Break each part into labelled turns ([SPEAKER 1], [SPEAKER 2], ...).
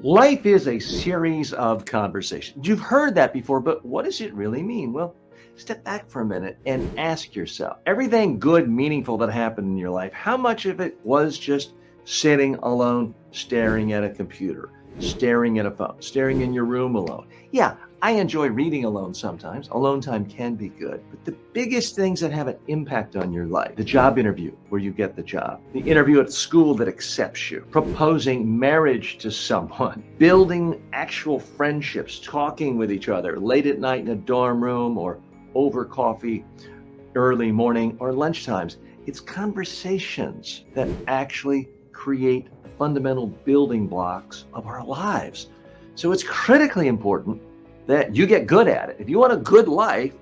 [SPEAKER 1] Life is a series of conversations. You've heard that before, but what does it really mean? Well, step back for a minute and ask yourself everything good, meaningful that happened in your life, how much of it was just sitting alone, staring at a computer, staring at a phone, staring in your room alone? Yeah, I enjoy reading alone sometimes. Alone time can be good. But the biggest things that have an impact on your life, the job interview where you get the job, the interview at school that accepts you, proposing marriage to someone, building actual friendships, talking with each other late at night in a dorm room or over coffee, early morning or lunchtimes. It's conversations that actually create the fundamental building blocks of our lives. So it's critically important that you get good at it. If you want a good life,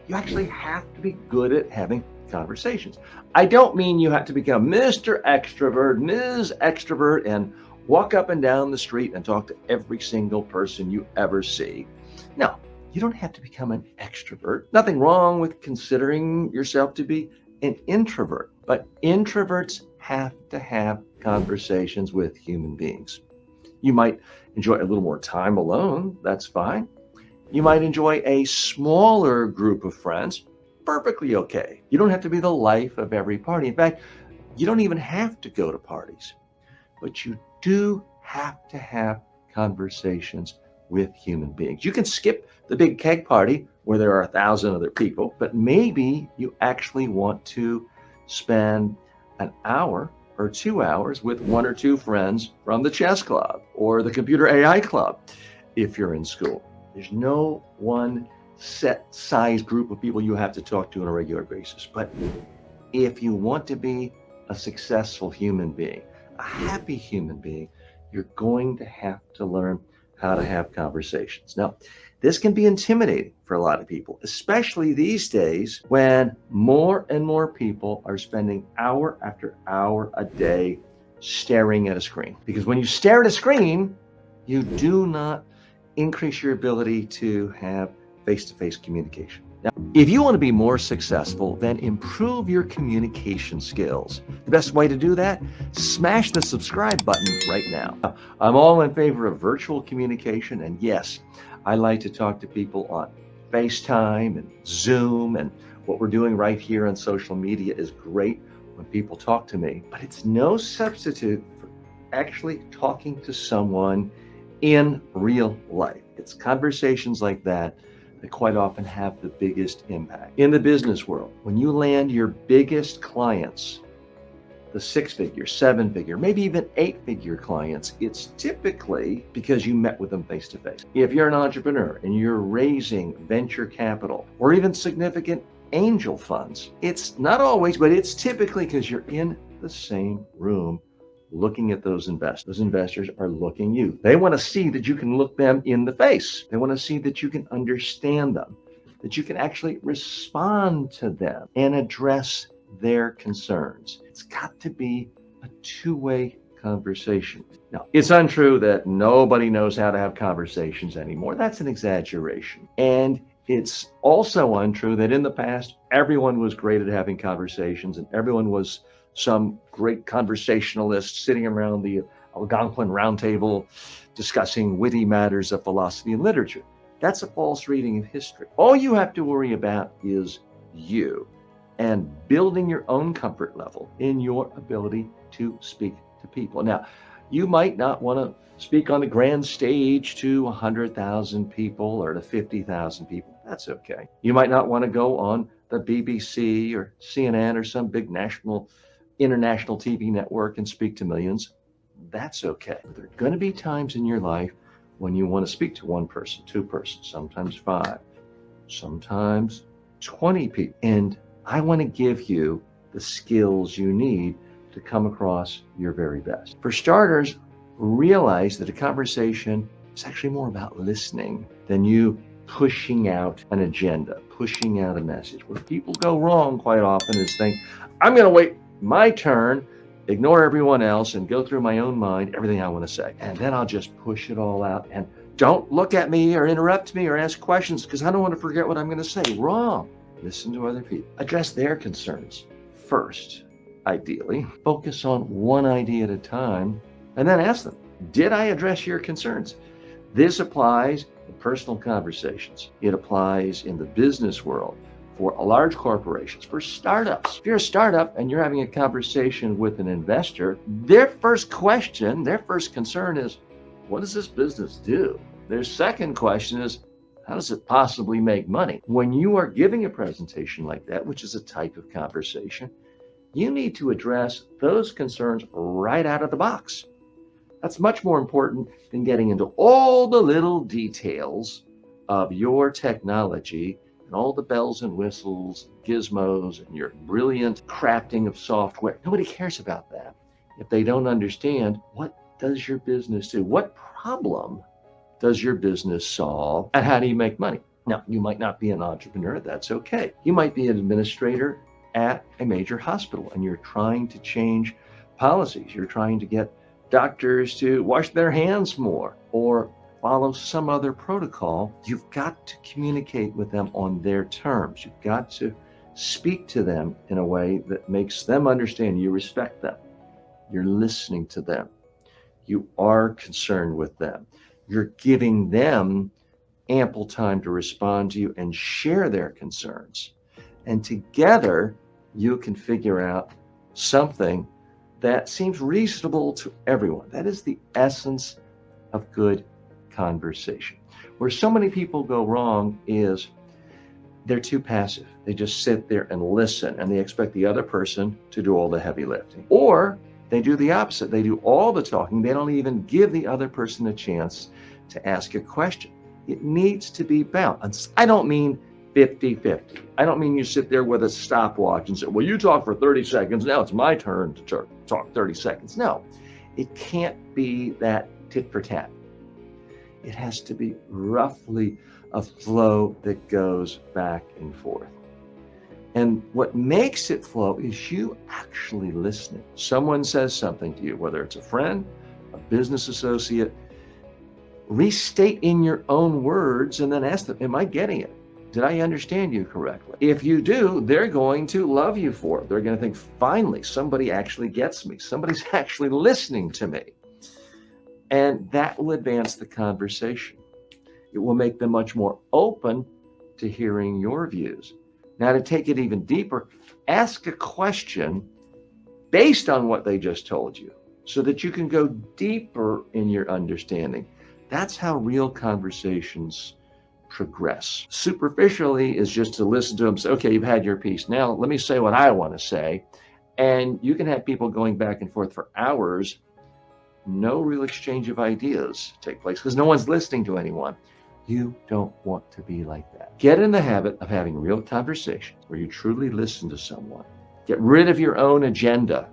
[SPEAKER 1] you actually have to be good at having conversations. I don't mean you have to become Mr. Extrovert, Ms. Extrovert, and walk up and down the street and talk to every single person you ever see. No, you don't have to become an extrovert. Nothing wrong with considering yourself to be an introvert, but introverts have to have conversations with human beings. You might enjoy a little more time alone, that's fine. You might enjoy a smaller group of friends, perfectly okay. You don't have to be the life of every party. In fact, you don't even have to go to parties, but you do have to have conversations with human beings. You can skip the big keg party where there are 1,000 other people, but maybe you actually want to spend an hour or 2 hours with one or two friends from the chess club or the computer AI club if you're in school. There's no one set size group of people you have to talk to on a regular basis. But if you want to be a successful human being, a happy human being, you're going to have to learn how to have conversations. Now, this can be intimidating for a lot of people, especially these days when more and more people are spending hour after hour a day staring at a screen. Because when you stare at a screen, you do not increase your ability to have face-to-face communication. Now, if you want to be more successful, then improve your communication skills. The best way to do that, smash the subscribe button right now. I'm all in favor of virtual communication, and yes, I like to talk to people on FaceTime and Zoom, and what we're doing right here on social media is great when people talk to me, but it's no substitute for actually talking to someone in real life. It's conversations like that that quite often have the biggest impact. In the business world, when you land your biggest clients, the 6-figure, 7-figure, maybe even 8-figure clients, it's typically because you met with them face to face. If you're an entrepreneur and you're raising venture capital or even significant angel funds, it's not always, but it's typically because you're in the same room looking at those investors. Those investors are looking you. They want to see that you can look them in the face. They want to see that you can understand them, that you can actually respond to them and address their concerns. It's got to be a two-way conversation. Now, it's untrue that nobody knows how to have conversations anymore. That's an exaggeration. And it's also untrue that in the past, everyone was great at having conversations and everyone was some great conversationalist sitting around the Algonquin round table discussing witty matters of philosophy and literature. That's a false reading of history. All you have to worry about is you and building your own comfort level in your ability to speak to people. Now, you might not want to speak on the grand stage to 100,000 people or to 50,000 people. That's okay. You might not want to go on the BBC or CNN or some big international TV network and speak to millions. That's okay. There are going to be times in your life when you want to speak to one person, two persons, sometimes 5, sometimes 20 people. And I want to give you the skills you need to come across your very best. For starters, realize that a conversation is actually more about listening than you pushing out an agenda, pushing out a message. Where people go wrong quite often is think, I'm going to wait my turn, ignore everyone else, and go through my own mind everything I want to say. And then I'll just push it all out. And don't look at me or interrupt me or ask questions because I don't want to forget what I'm going to say. Wrong. Listen to other people. Address their concerns first, ideally. Focus on one idea at a time, and then ask them, Did I address your concerns? This applies in personal conversations. It applies in the business world for large corporations, for startups. If you're a startup and you're having a conversation with an investor, their first question, their first concern is, what does this business do? Their second question is, how does it possibly make money? When you are giving a presentation like that, which is a type of conversation, you need to address those concerns right out of the box. That's much more important than getting into all the little details of your technology and all the bells and whistles, gizmos, and your brilliant crafting of software. Nobody cares about that if they don't understand, what does your business do? What problem does your business solve? And how do you make money? Now, you might not be an entrepreneur. That's okay. You might be an administrator at a major hospital and you're trying to change policies. You're trying to get doctors to wash their hands more or follow some other protocol. You've got to communicate with them on their terms. You've got to speak to them in a way that makes them understand you respect them. You're listening to them. You are concerned with them. You're giving them ample time to respond to you and share their concerns. And together, you can figure out something that seems reasonable to everyone. That is the essence of good conversation. Where so many people go wrong is they're too passive. They just sit there and listen and they expect the other person to do all the heavy lifting. Or they do the opposite. They do all the talking. They don't even give the other person a chance to ask a question. It needs to be balanced. I don't mean 50-50. I don't mean you sit there with a stopwatch and say, well, you talk for 30 seconds. Now it's my turn to talk 30 seconds. No, it can't be that tit for tat. It has to be roughly a flow that goes back and forth. And what makes it flow is you actually listening. Someone says something to you, whether it's a friend, a business associate, restate in your own words and then ask them, am I getting it? Did I understand you correctly? If you do, they're going to love you for it. They're going to think, finally, somebody actually gets me. Somebody's actually listening to me. And that will advance the conversation. It will make them much more open to hearing your views. Now, to take it even deeper, ask a question based on what they just told you so that you can go deeper in your understanding. That's how real conversations progress. Superficially is just to listen to them, say, okay, you've had your piece. Now let me say what I want to say. And you can have people going back and forth for hours. No real exchange of ideas take place because no one's listening to anyone. You don't want to be like that. Get in the habit of having real conversations where you truly listen to someone. Get rid of your own agenda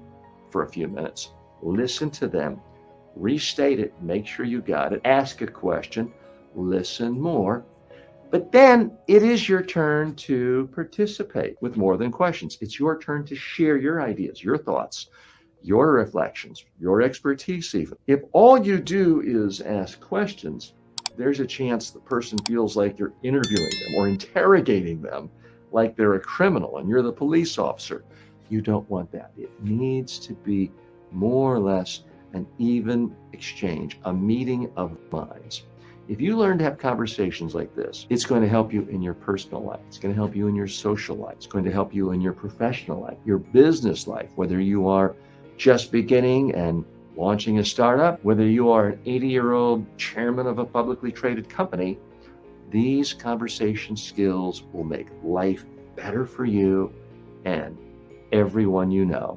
[SPEAKER 1] for a few minutes. Listen to them. Restate it. Make sure you got it. Ask a question. Listen more. But then it is your turn to participate with more than questions. It's your turn to share your ideas, your thoughts, your reflections, your expertise even. If all you do is ask questions, there's a chance the person feels like you're interviewing them or interrogating them like they're a criminal and you're the police officer. You don't want that. It needs to be more or less an even exchange, a meeting of minds. If you learn to have conversations like this, it's going to help you in your personal life. It's going to help you in your social life. It's going to help you in your professional life, your business life, whether you are just beginning and launching a startup, whether you are an 80-year-old chairman of a publicly traded company. These conversation skills will make life better for you and everyone you know.